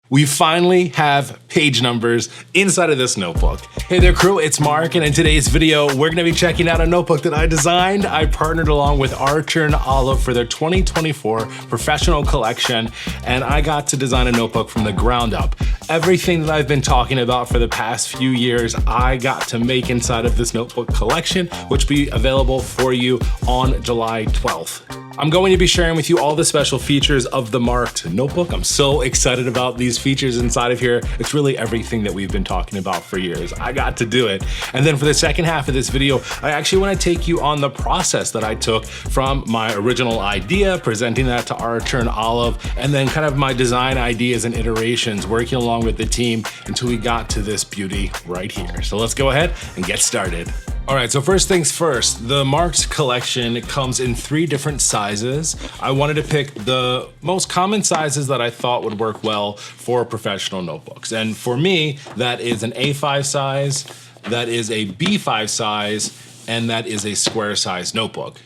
We finally have page numbers inside of this notebook. Hey there crew, it's Mark, and in today's video, we're gonna be checking out a notebook that I designed. I partnered along with Archer and Olive for their 2024 professional collection, and I got to design a notebook from the ground up. Everything that I've been talking about for the past few years, I got to make inside of this notebook collection, which will be available for you on July 12th. I'm going to be sharing with you all the special features of the marked notebook. I'm so excited about these features inside of here. It's really everything that we've been talking about for years. I got to do it. And then for the second half of this video, I actually want to take you on the process that I took from my original idea, presenting that to Archer and Olive, and then kind of my design ideas and iterations, working along with the team until we got to this beauty right here. So let's go ahead and get started. All right, so first things first, the marked collection comes in 3 different sizes. I wanted to pick the most common sizes that I thought would work well for professional notebooks. And for me, that is an A5 size, that is a B5 size, and that is a square size notebook.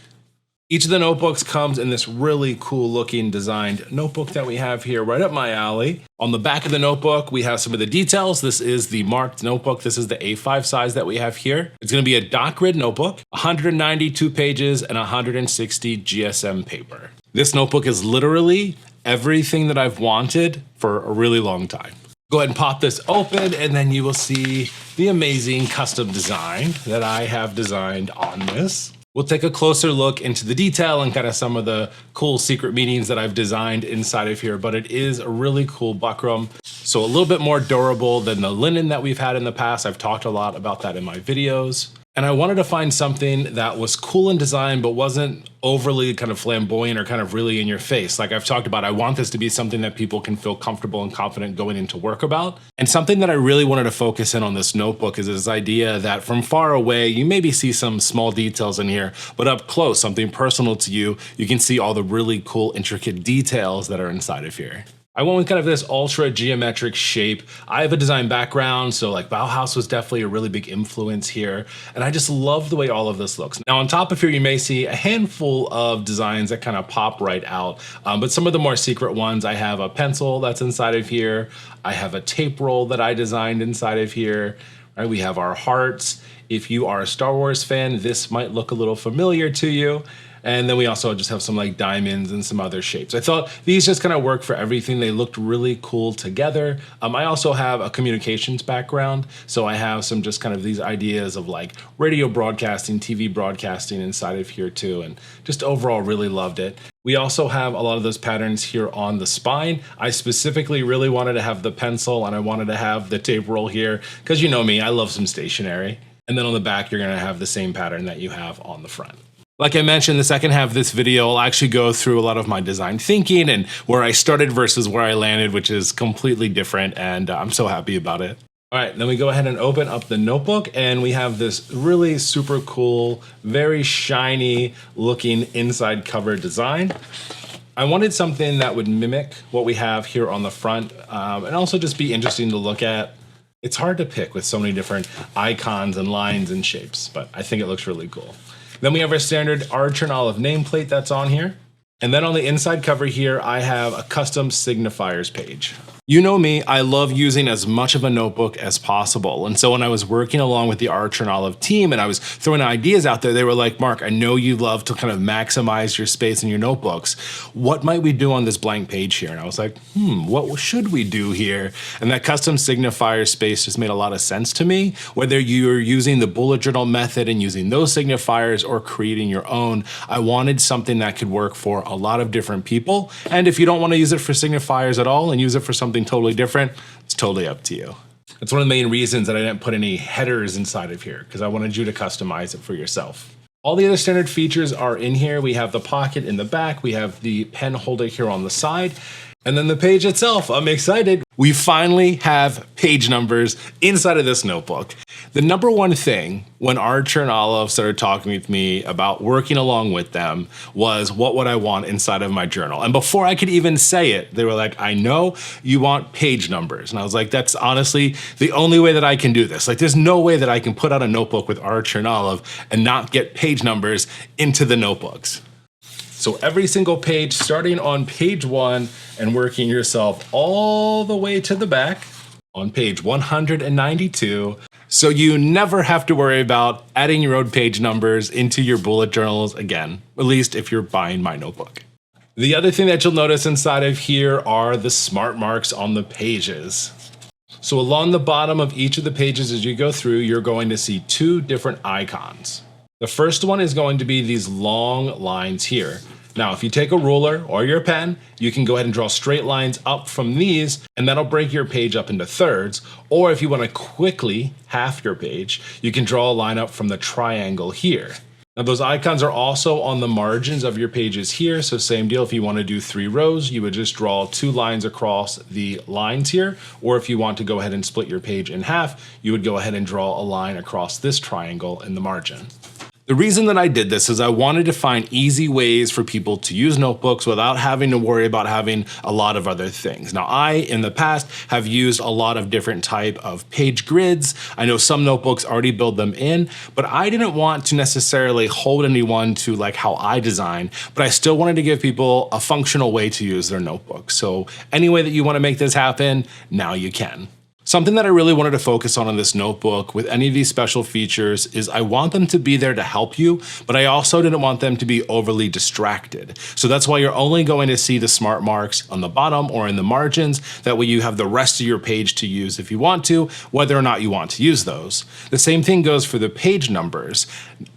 Each of the notebooks comes in this really cool looking designed notebook that we have here right up my alley. On the back of the notebook, we have some of the details. This is the marked notebook. This is the A5 size that we have here. It's gonna be a dot grid notebook, 192 pages and 160 GSM paper. This notebook is literally everything that I've wanted for a really long time. Go ahead and pop this open and then you will see the amazing custom design that I have designed on this. We'll take a closer look into the detail and kind of some of the cool secret meanings that I've designed inside of here, but it is a really cool buckram. So a little bit more durable than the linen that we've had in the past. I've talked a lot about that in my videos. And I wanted to find something that was cool in design, but wasn't overly kind of flamboyant or kind of really in your face. Like I've talked about, I want this to be something that people can feel comfortable and confident going into work about. And something that I really wanted to focus in on this notebook is this idea that from far away, you maybe see some small details in here, but up close, something personal to you, you can see all the really cool, intricate details that are inside of here. I went with kind of this ultra geometric shape. I have a design background, so like Bauhaus was definitely a really big influence here. And I just love the way all of this looks. Now on top of here, you may see a handful of designs that kind of pop right out. But some of the more secret ones, I have a pencil that's inside of here. I have a tape roll that I designed inside of here. Right, we have our hearts. If you are a Star Wars fan, this might look a little familiar to you. And then we also just have some like diamonds and some other shapes. I thought these just kind of work for everything. They looked really cool together. I also have a communications background. So I have some just kind of these ideas of like radio broadcasting, TV broadcasting inside of here too. And just overall really loved it. We also have a lot of those patterns here on the spine. I specifically really wanted to have the pencil and I wanted to have the tape roll here because you know me, I love some stationery. And then on the back, you're gonna have the same pattern that you have on the front. Like I mentioned, the second half of this video, I'll actually go through a lot of my design thinking and where I started versus where I landed, which is completely different, and I'm so happy about it. All right, then we go ahead and open up the notebook, and we have this really super cool, very shiny looking inside cover design. I wanted something that would mimic what we have here on the front, and also just be interesting to look at. It's hard to pick with so many different icons and lines and shapes, but I think it looks really cool. Then we have our standard Archer and Olive nameplate that's on here. And then on the inside cover here, I have a custom signifiers page. You know me, I love using as much of a notebook as possible. And so when I was working along with the Archer and Olive team and I was throwing ideas out there, they were like, Mark, I know you love to kind of maximize your space in your notebooks. What might we do on this blank page here? And I was like, what should we do here? And that custom signifier space just made a lot of sense to me. Whether you're using the bullet journal method and using those signifiers or creating your own, I wanted something that could work for a lot of different people. And if you don't want to use it for signifiers at all and use it for something totally different, it's totally up to you. That's one of the main reasons that I didn't put any headers inside of here, because I wanted you to customize it for yourself. All the other standard features are in here. We have the pocket in the back, we have the pen holder here on the side, and then the page itself. I'm excited. We finally have page numbers inside of this notebook. The number one thing when Archer and Olive started talking with me about working along with them was what would I want inside of my journal? And before I could even say it, they were like, I know you want page numbers. And I was like, that's honestly the only way that I can do this. Like there's no way that I can put out a notebook with Archer and Olive and not get page numbers into the notebooks. So every single page, starting on page 1 and working yourself all the way to the back on page 192. So you never have to worry about adding your own page numbers into your bullet journals again, at least if you're buying my notebook. The other thing that you'll notice inside of here are the smart marks on the pages. So along the bottom of each of the pages as you go through, you're going to see 2 different icons. The first one is going to be these long lines here. Now, if you take a ruler or your pen, you can go ahead and draw straight lines up from these, and that'll break your page up into thirds. Or if you want to quickly half your page, you can draw a line up from the triangle here. Now, those icons are also on the margins of your pages here. So same deal, if you want to do 3 rows, you would just draw 2 lines across the lines here. Or if you want to go ahead and split your page in half, you would go ahead and draw a line across this triangle in the margin. The reason that I did this is I wanted to find easy ways for people to use notebooks without having to worry about having a lot of other things. Now, I, in the past, have used a lot of different type of page grids. I know some notebooks already build them in, but I didn't want to necessarily hold anyone to like how I design, but I still wanted to give people a functional way to use their notebook. So any way that you want to make this happen, now you can. Something that I really wanted to focus on in this notebook with any of these special features is I want them to be there to help you, but I also didn't want them to be overly distracted. So that's why you're only going to see the smart marks on the bottom or in the margins. That way you have the rest of your page to use if you want to, whether or not you want to use those. The same thing goes for the page numbers.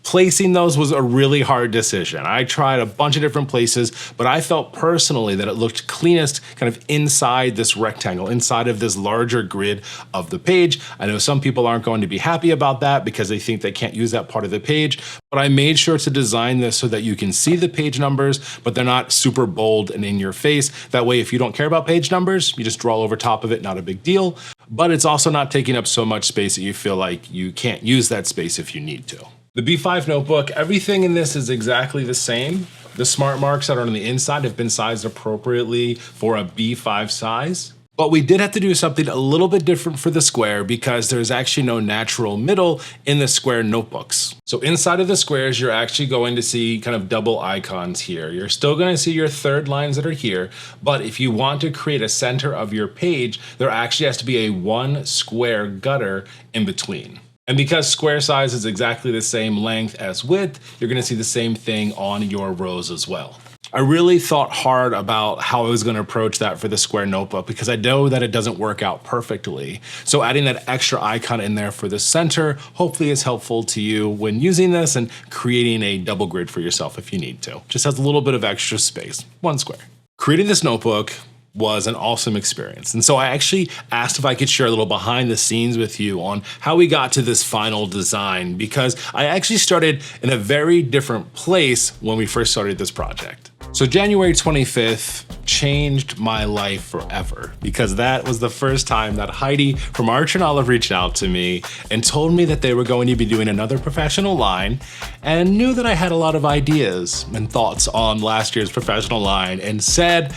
Placing those was a really hard decision. I tried a bunch of different places, but I felt personally that it looked cleanest kind of inside this rectangle, inside of this larger grid of the page. I know some people aren't going to be happy about that because they think they can't use that part of the page, but I made sure to design this so that you can see the page numbers, but they're not super bold and in your face. That way, if you don't care about page numbers, you just draw over top of it, not a big deal, but it's also not taking up so much space that you feel like you can't use that space if you need to. The B5 notebook, everything in this is exactly the same. The smart marks that are on the inside have been sized appropriately for a B5 size. But we did have to do something a little bit different for the square because there's actually no natural middle in the square notebooks. So inside of the squares, you're actually going to see kind of double icons here. You're still going to see your third lines that are here, but if you want to create a center of your page, there actually has to be a 1 square gutter in between. And because square size is exactly the same length as width, you're going to see the same thing on your rows as well. I really thought hard about how I was going to approach that for the square notebook because I know that it doesn't work out perfectly. So adding that extra icon in there for the center hopefully is helpful to you when using this and creating a double grid for yourself if you need to. Just has a little bit of extra space, 1 square. Creating this notebook was an awesome experience. And so I actually asked if I could share a little behind the scenes with you on how we got to this final design because I actually started in a very different place when we first started this project. So January 25th changed my life forever because that was the first time that Heidi from Archer and Olive reached out to me and told me that they were going to be doing another professional line and knew that I had a lot of ideas and thoughts on last year's professional line and said,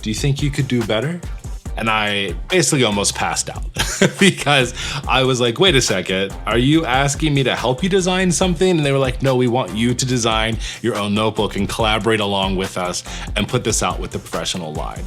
"Do you think you could do better?" And I basically almost passed out because I was like, wait a second, are you asking me to help you design something? And they were like, no, we want you to design your own notebook and collaborate along with us and put this out with the professional line.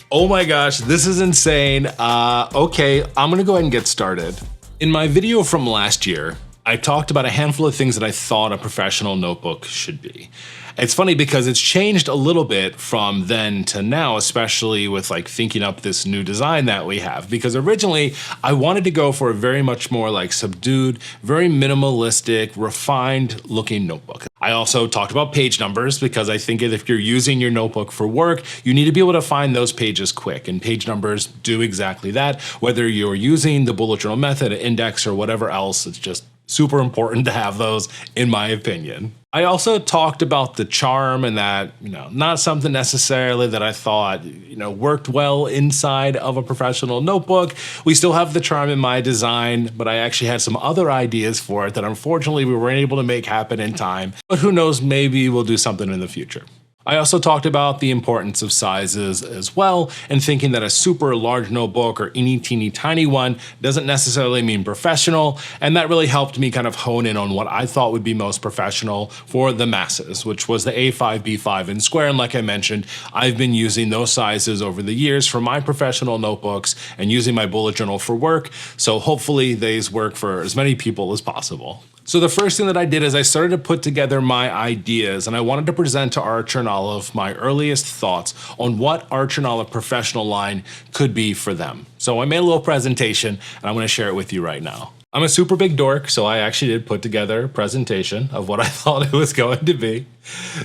Oh my gosh, this is insane. Okay, I'm gonna go ahead and get started. In my video from last year, I talked about a handful of things that I thought a professional notebook should be. It's funny because it's changed a little bit from then to now, especially with like thinking up this new design that we have. Because originally I wanted to go for a very much more like subdued, very minimalistic, refined looking notebook. I also talked about page numbers because I think if you're using your notebook for work, you need to be able to find those pages quick, and page numbers do exactly that. Whether you're using the bullet journal method, an index, or whatever else, it's just super important to have those, in my opinion. I also talked about the charm and that, not something necessarily that I thought, worked well inside of a professional notebook. We still have the charm in my design, but I actually had some other ideas for it that unfortunately we weren't able to make happen in time. But who knows, maybe we'll do something in the future. I also talked about the importance of sizes as well, and thinking that a super large notebook or any teeny tiny one doesn't necessarily mean professional, and that really helped me kind of hone in on what I thought would be most professional for the masses, which was the A5, B5, and square. And like I mentioned, I've been using those sizes over the years for my professional notebooks and using my bullet journal for work, so hopefully these work for as many people as possible. So the first thing that I did is I started to put together my ideas, and I wanted to present to Archer and Olive my earliest thoughts on what Archer and Olive professional line could be for them. So I made a little presentation, and I'm going to share it with you right now. I'm a super big dork, so I actually did put together a presentation of what I thought it was going to be.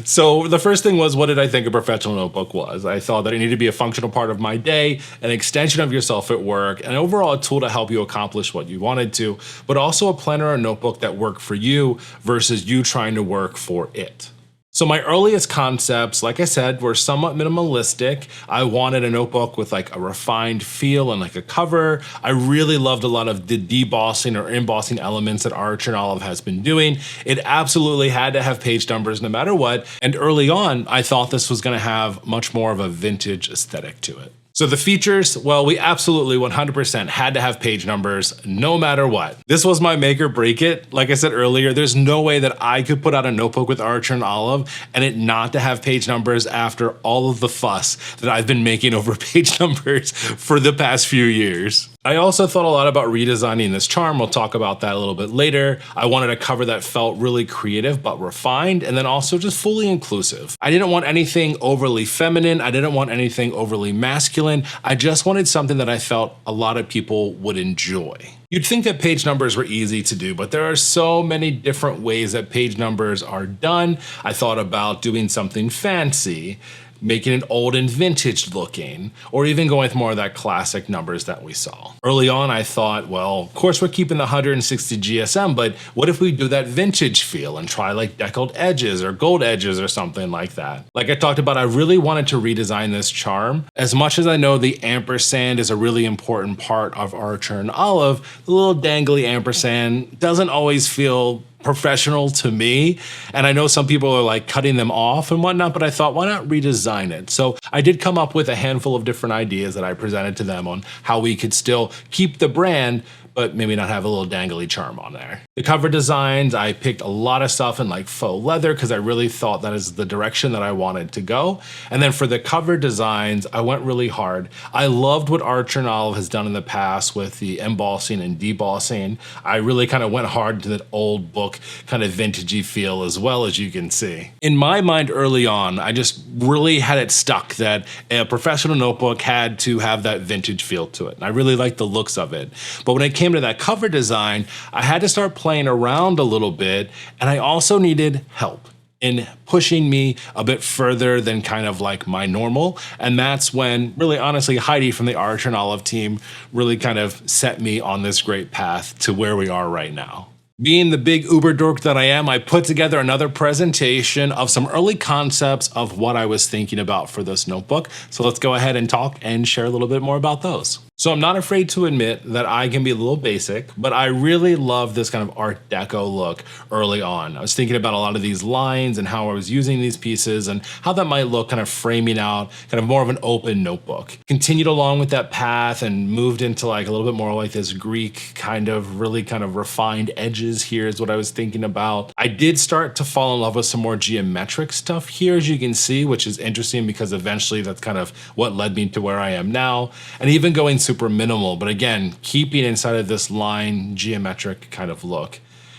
So the first thing was, what did I think a professional notebook was? I thought that it needed to be a functional part of my day, an extension of yourself at work, and overall a tool to help you accomplish what you wanted to, but also a planner or notebook that worked for you versus you trying to work for it. So my earliest concepts, like I said, were somewhat minimalistic. I wanted a notebook with like a refined feel and like a cover. I really loved a lot of the debossing or embossing elements that Archer and Olive has been doing. It absolutely had to have page numbers no matter what. And early on, I thought this was going to have much more of a vintage aesthetic to it. So the features, well, we absolutely 100% had to have page numbers no matter what. This was my make or break it. Like I said earlier, there's no way that I could put out a notebook with Archer and Olive and it not to have page numbers after all of the fuss that I've been making over page numbers for the past few years. I also thought a lot about redesigning this charm. We'll talk about that a little bit later. I wanted a cover that felt really creative but refined, and then also just fully inclusive. I didn't want anything overly feminine. I didn't want anything overly masculine. I just wanted something that I felt a lot of people would enjoy. You'd think that page numbers were easy to do, but there are so many different ways that page numbers are done. I thought about doing something fancy, making it old and vintage looking, or even going with more of that classic numbers that we saw. Early on, I thought, well, of course we're keeping the 160 GSM, but what if we do that vintage feel and try like deckled edges or gold edges or something like that? Like I talked about, I really wanted to redesign this charm. As much as I know the ampersand is a really important part of Archer and Olive, the little dangly ampersand doesn't always feel professional to me. And I know some people are like cutting them off and whatnot, but I thought, why not redesign it? So I did come up with a handful of different ideas that I presented to them on how we could still keep the brand, but maybe not have a little dangly charm on there. The cover designs, I picked a lot of stuff in like faux leather because I really thought that is the direction that I wanted to go. And then for the cover designs, I went really hard. I loved what Archer and Olive has done in the past with the embossing and debossing. I really kind of went hard to that old book kind of vintagey feel as well, as you can see. In my mind early on, I just really had it stuck that a professional notebook had to have that vintage feel to it. And I really liked the looks of it. But when it came to that cover design, I had to start playing around a little bit, and I also needed help in pushing me a bit further than kind of like my normal. And that's when really honestly Heidi from the Archer and Olive team really kind of set me on this great path to where we are right now. Being the big uber dork that I am, I put together another presentation of some early concepts of what I was thinking about for this notebook. So let's go ahead and talk and share a little bit more about those. So I'm not afraid to admit that I can be a little basic, but I really love this kind of Art Deco look early on. I was thinking about a lot of these lines and how I was using these pieces and how that might look kind of framing out kind of more of an open notebook. Continued along with that path and moved into like a little bit more like this Greek kind of really kind of refined edges here is what I was thinking about. I did start to fall in love with some more geometric stuff here, as you can see, which is interesting because eventually that's kind of what led me to where I am now. And even going super minimal, but again, keeping inside of this line geometric kind of look.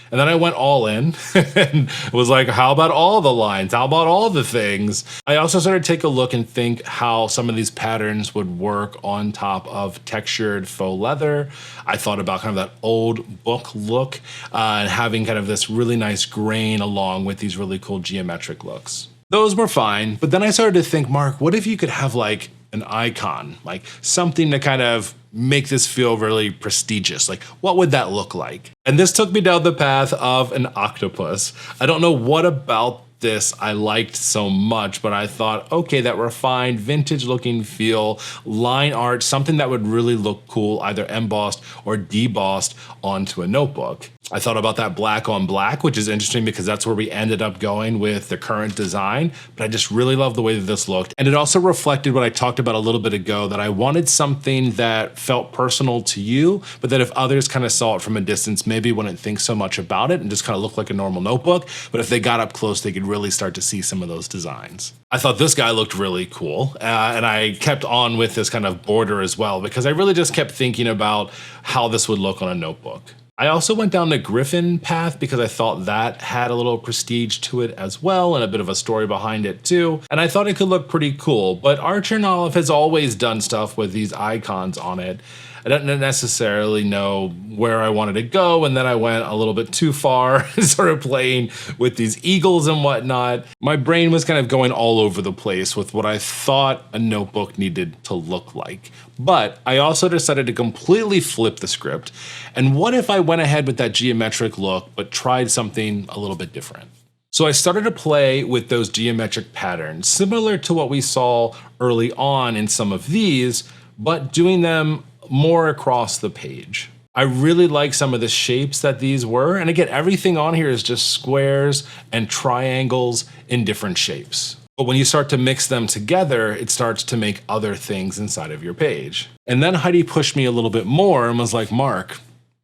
And then I went all in and was like, how about all the lines? How about all the things? I also started to take a look and think how some of these patterns would work on top of textured faux leather. I thought about kind of that old book look and having kind of this really nice grain along with these really cool geometric looks. Those were fine, but then I started to think, Mark, what if you could have like an icon, like something to kind of make this feel really prestigious? Like, what would that look like? And this took me down the path of an octopus. I don't know what about this I liked so much, but I thought, okay, that refined vintage looking feel, line art, something that would really look cool, either embossed or debossed onto a notebook. I thought about that black on black, which is interesting because that's where we ended up going with the current design, but I just really love the way that this looked. And it also reflected what I talked about a little bit ago, that I wanted something that felt personal to you, but that if others kind of saw it from a distance, maybe wouldn't think so much about it and just kind of look like a normal notebook. But if they got up close, they could really start to see some of those designs. I thought this guy looked really cool, and I kept on with this kind of border as well because I really just kept thinking about how this would look on a notebook. I also went down the Griffin path because I thought that had a little prestige to it as well and a bit of a story behind it too. And I thought it could look pretty cool, but Archer and Olive has always done stuff with these icons on it. I didn't necessarily know where I wanted to go, and then I went a little bit too far, started playing with these eagles and whatnot. My brain was kind of going all over the place with what I thought a notebook needed to look like. But I also decided to completely flip the script. And what if I went ahead with that geometric look, but tried something a little bit different? So I started to play with those geometric patterns, similar to what we saw early on in some of these, but doing them more across the page. I really like some of the shapes that these were. And again, everything on here is just squares and triangles in different shapes. But when you start to mix them together, it starts to make other things inside of your page. And then Heidi pushed me a little bit more and was like, Mark,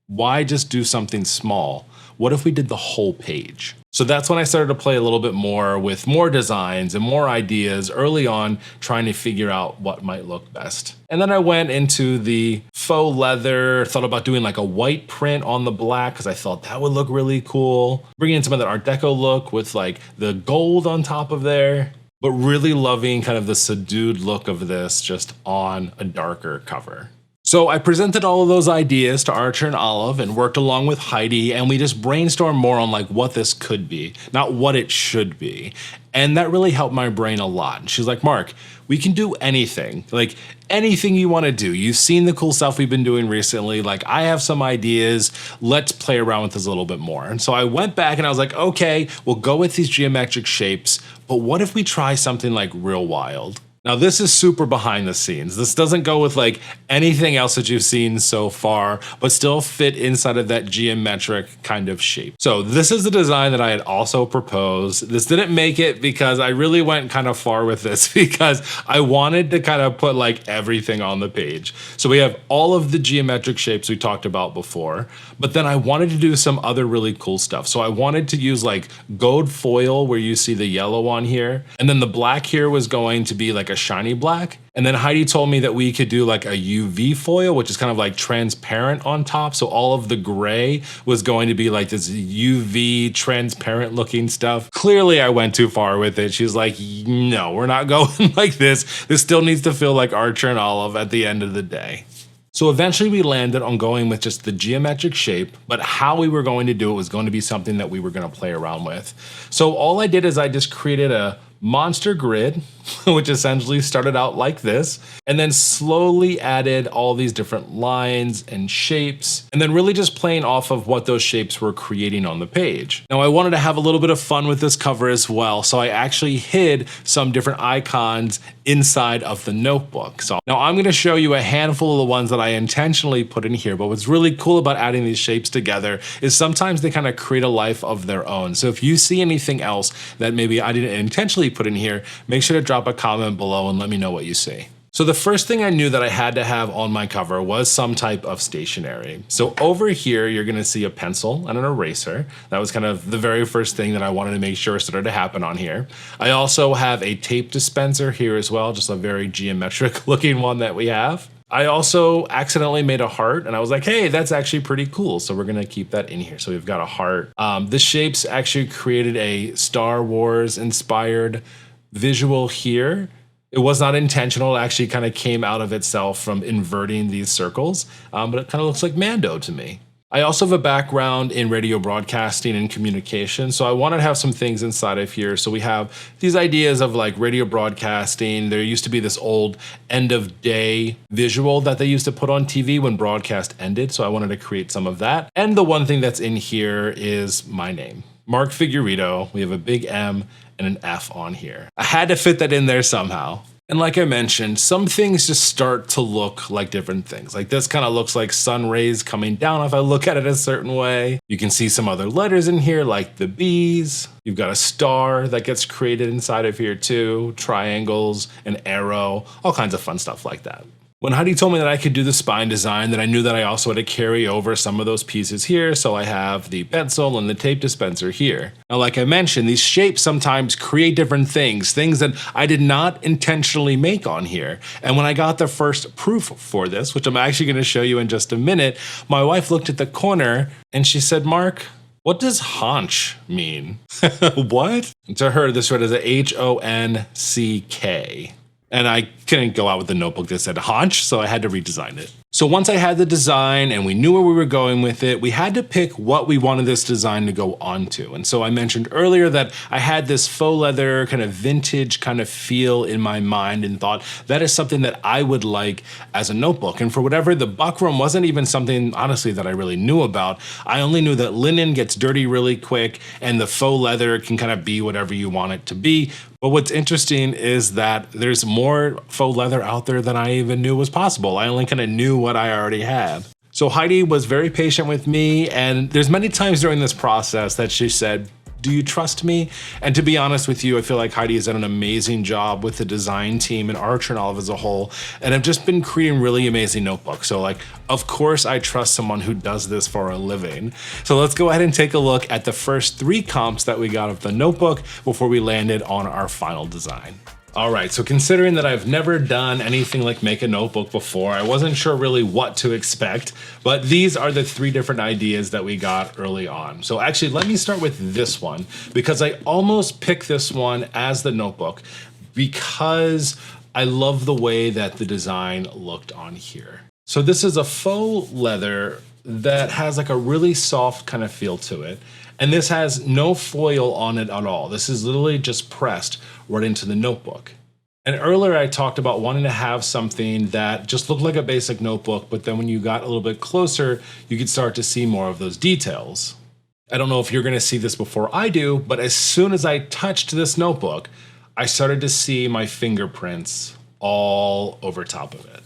why just do something small? What if we did the whole page? So that's when I started to play a little bit more with more designs and more ideas early on, trying to figure out what might look best. And then I went into the faux leather, thought about doing like a white print on the black because I thought that would look really cool. Bringing in some of that Art Deco look with like the gold on top of there, but really loving kind of the subdued look of this just on a darker cover. So I presented all of those ideas to Archer and Olive and worked along with Heidi, and we just brainstormed more on like what this could be, not what it should be. And that really helped my brain a lot. And she's like, Mark, we can do anything, like anything you want to do. You've seen the cool stuff we've been doing recently. Like, I have some ideas. Let's play around with this a little bit more. And so I went back and I was like, okay, we'll go with these geometric shapes, but what if we try something like real wild? Now this is super behind the scenes. This doesn't go with like anything else that you've seen so far, but still fit inside of that geometric kind of shape. So this is the design that I had also proposed. This didn't make it because I really went kind of far with this because I wanted to kind of put like everything on the page. So we have all of the geometric shapes we talked about before, but then I wanted to do some other really cool stuff. So I wanted to use like gold foil where you see the yellow on here. And then the black here was going to be like a shiny black. And then Heidi told me that we could do like a UV foil, which is kind of like transparent on top. So all of the gray was going to be like this UV transparent looking stuff. Clearly I went too far with it. She was like, no, we're not going like this. This still needs to feel like Archer and Olive at the end of the day. So eventually we landed on going with just the geometric shape, but how we were going to do it was going to be something that we were going to play around with. So all I did is I just created a monster grid, which essentially started out like this, and then slowly added all these different lines and shapes, and then really just playing off of what those shapes were creating on the page. Now I wanted to have a little bit of fun with this cover as well, so I actually hid some different icons inside of the notebook. So now I'm going to show you a handful of the ones that I intentionally put in here, but what's really cool about adding these shapes together is sometimes they kind of create a life of their own. So if you see anything else that maybe I didn't intentionally put in here, make sure to drop a comment below and let me know what you see. So the first thing I knew that I had to have on my cover was some type of stationery. So over here, you're gonna see a pencil and an eraser. That was kind of the very first thing that I wanted to make sure started to happen on here. I also have a tape dispenser here as well, just a very geometric looking one that we have. I also accidentally made a heart and I was like, hey, that's actually pretty cool. So we're gonna keep that in here. So we've got a heart. The shapes actually created a Star Wars inspired visual here. It was not intentional. It actually kind of came out of itself from inverting these circles, but it kind of looks like Mando to me. I also have a background in radio broadcasting and communication, so I wanted to have some things inside of here. So we have these ideas of like radio broadcasting. There used to be this old end of day visual that they used to put on TV when broadcast ended, so I wanted to create some of that. And the one thing that's in here is my name. Mark Figurito. We have a big M and an F on here. I had to fit that in there somehow. And like I mentioned, some things just start to look like different things. Like this kind of looks like sun rays coming down if I look at it a certain way. You can see some other letters in here like the B's. You've got a star that gets created inside of here too, triangles, an arrow, all kinds of fun stuff like that. When Heidi told me that I could do the spine design, then I knew that I also had to carry over some of those pieces here, so I have the pencil and the tape dispenser here. Now, like I mentioned, these shapes sometimes create different things that I did not intentionally make on here. And when I got the first proof for this, which I'm actually going to show you in just a minute, my wife looked at the corner and she said, "Mark, what does haunch mean?" What? And to her, this read as a H-O-N-C-K. And I couldn't go out with the notebook that said haunch, so I had to redesign it. So once I had the design and we knew where we were going with it, we had to pick what we wanted this design to go onto. And so I mentioned earlier that I had this faux leather kind of vintage kind of feel in my mind and thought that is something that I would like as a notebook. And for whatever, the buckram wasn't even something, honestly, that I really knew about. I only knew that linen gets dirty really quick and the faux leather can kind of be whatever you want it to be. But what's interesting is that there's more faux leather out there than I even knew was possible. I only kind of knew what I already had. So Heidi was very patient with me, and there's many times during this process that she said, "Do you trust me?" And to be honest with you, I feel like Heidi has done an amazing job with the design team and Archer and Olive as a whole, and I've just been creating really amazing notebooks. So like, of course I trust someone who does this for a living. So let's go ahead and take a look at the first 3 comps that we got of the notebook before we landed on our final design. All right, so considering that I've never done anything like make a notebook before, I wasn't sure really what to expect, but these are the 3 different ideas that we got early on. So actually, let me start with this one, because I almost picked this one as the notebook because I love the way that the design looked on here. So this is a faux leather that has like a really soft kind of feel to it. And this has no foil on it at all. This is literally just pressed right into the notebook. And earlier I talked about wanting to have something that just looked like a basic notebook, but then when you got a little bit closer, you could start to see more of those details. I don't know if you're gonna see this before I do, but as soon as I touched this notebook, I started to see my fingerprints all over top of it.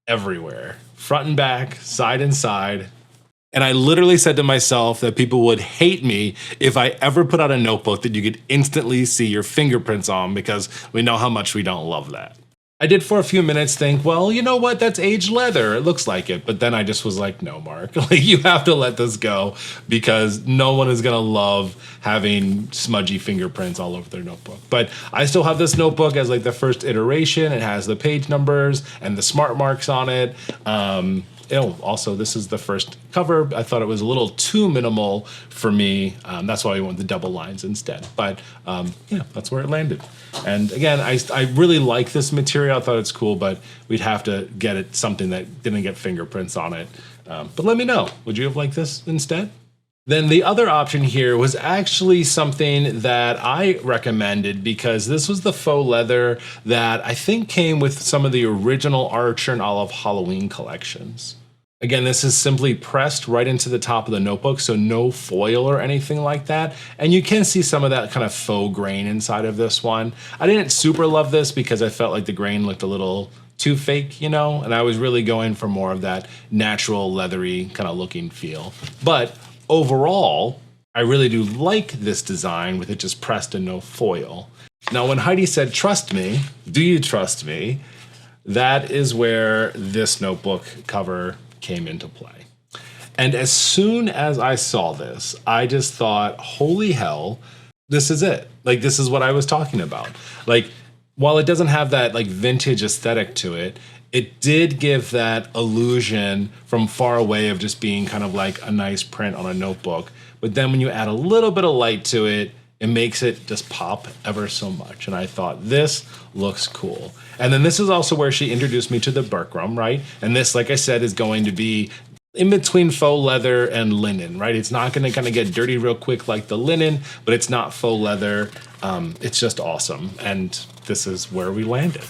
Everywhere, front and back, side and side. And I literally said to myself that people would hate me if I ever put out a notebook that you could instantly see your fingerprints on, because we know how much we don't love that. I did for a few minutes think, well, you know what, that's aged leather, it looks like it. But then I just was like, no, Mark, like you have to let this go, because no one is gonna love having smudgy fingerprints all over their notebook. But I still have this notebook as like the first iteration. It has the page numbers and the smart marks on it. Also, this is the first cover. I thought it was a little too minimal for me. That's why I went the double lines instead. But yeah, that's where it landed. And again, I really like this material. I thought it's cool, but we'd have to get it something that didn't get fingerprints on it. But let me know, would you have liked this instead? Then the other option here was actually something that I recommended, because this was the faux leather that I think came with some of the original Archer and Olive Halloween collections. Again, this is simply pressed right into the top of the notebook, so no foil or anything like that. And you can see some of that kind of faux grain inside of this one. I didn't super love this because I felt like the grain looked a little too fake, you know, and I was really going for more of that natural leathery kind of looking feel. But overall, I really do like this design with it just pressed and no foil. Now, when Heidi said, "Trust me," do you trust me? That is where this notebook cover came into play. And as soon as I saw this, I just thought, holy hell, this is it. Like, this is what I was talking about. Like, while it doesn't have that like vintage aesthetic to it, it did give that illusion from far away of just being kind of like a nice print on a notebook. But then when you add a little bit of light to it, it makes it just pop ever so much. And I thought, this looks cool. And then this is also where she introduced me to the buckram, right? And this, like I said, is going to be in between faux leather and linen, right? It's not gonna kind of get dirty real quick like the linen, but it's not faux leather. It's just awesome. And this is where we landed.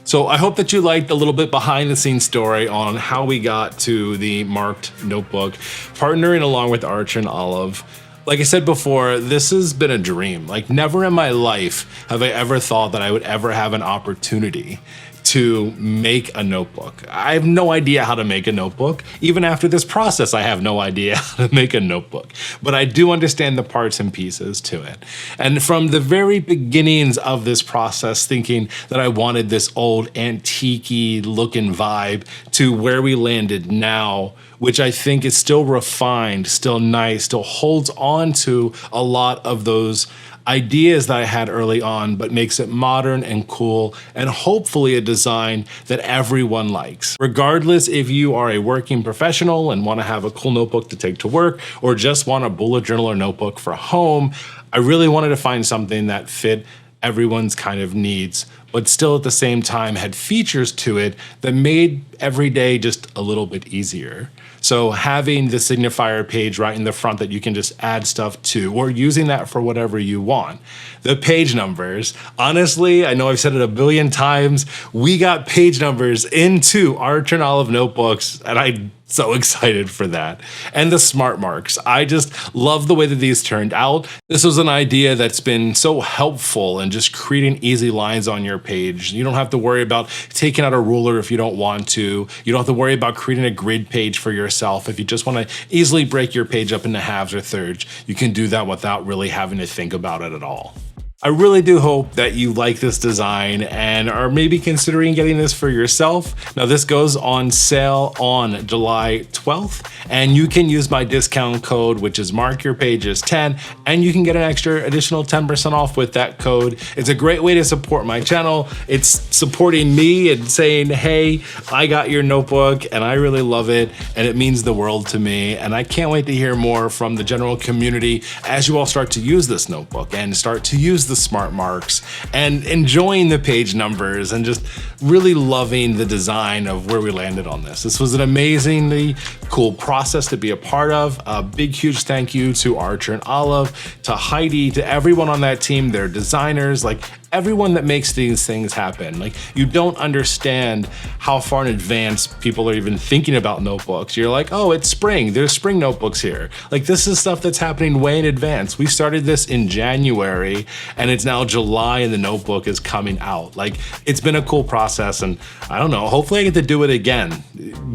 So I hope that you liked a little bit behind the scenes story on how we got to the marked notebook, partnering along with Archer and Olive. Like I said before, this has been a dream. Like never in my life have I ever thought that I would ever have an opportunity to make a notebook. I have no idea how to make a notebook. Even after this process, I have no idea how to make a notebook, but I do understand the parts and pieces to it. And from the very beginnings of this process, thinking that I wanted this old antique-y looking vibe to where we landed now, which I think is still refined, still nice, still holds on to a lot of those ideas that I had early on, but makes it modern and cool, and hopefully a design that everyone likes. Regardless if you are a working professional and want to have a cool notebook to take to work, or just want a bullet journal or notebook for home, I really wanted to find something that fit everyone's kind of needs, but still at the same time had features to it that made every day just a little bit easier. So having the Signifier page right in the front that you can just add stuff to, or using that for whatever you want. The page numbers, honestly, I know I've said it a billion times, we got page numbers into Archer and Olive notebooks, and I'm so excited for that. And the smart marks, I just love the way that these turned out. This was an idea that's been so helpful in just creating easy lines on your page. You don't have to worry about taking out a ruler if you don't want to. You don't have to worry about creating a grid page for yourself. If you just want to easily break your page up into halves or thirds, you can do that without really having to think about it at all. I really do hope that you like this design and are maybe considering getting this for yourself. Now this goes on sale on July 12th, and you can use my discount code, which is markyourpages10, and you can get an extra additional 10% off with that code. It's a great way to support my channel. It's supporting me and saying, hey, I got your notebook and I really love it, and it means the world to me. And I can't wait to hear more from the general community as you all start to use this notebook and start to use the smart marks and enjoying the page numbers and just really loving the design of where we landed on this. This was an amazingly cool process to be a part of. A big, huge thank you to Archer and Olive, to Heidi, to everyone on that team, their designers, like everyone that makes these things happen. Like you don't understand how far in advance people are even thinking about notebooks. You're like, oh, it's spring, there's spring notebooks here. Like this is stuff that's happening way in advance. We started this in January and it's now July and the notebook is coming out. Like it's been a cool process, and I don't know, hopefully I get to do it again.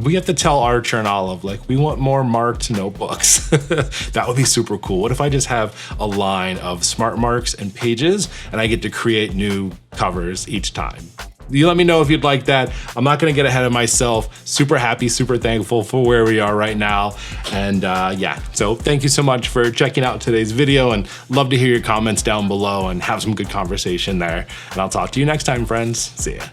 We have to tell Archer and Olive, like we want more marked notebooks. That would be super cool. What if I just have a line of smart marks and pages and I get to create new covers each time? You let me know if you'd like that. I'm not gonna get ahead of myself. Super happy, super thankful for where we are right now. And yeah, so thank you so much for checking out today's video, and love to hear your comments down below and have some good conversation there. And I'll talk to you next time, friends. See ya.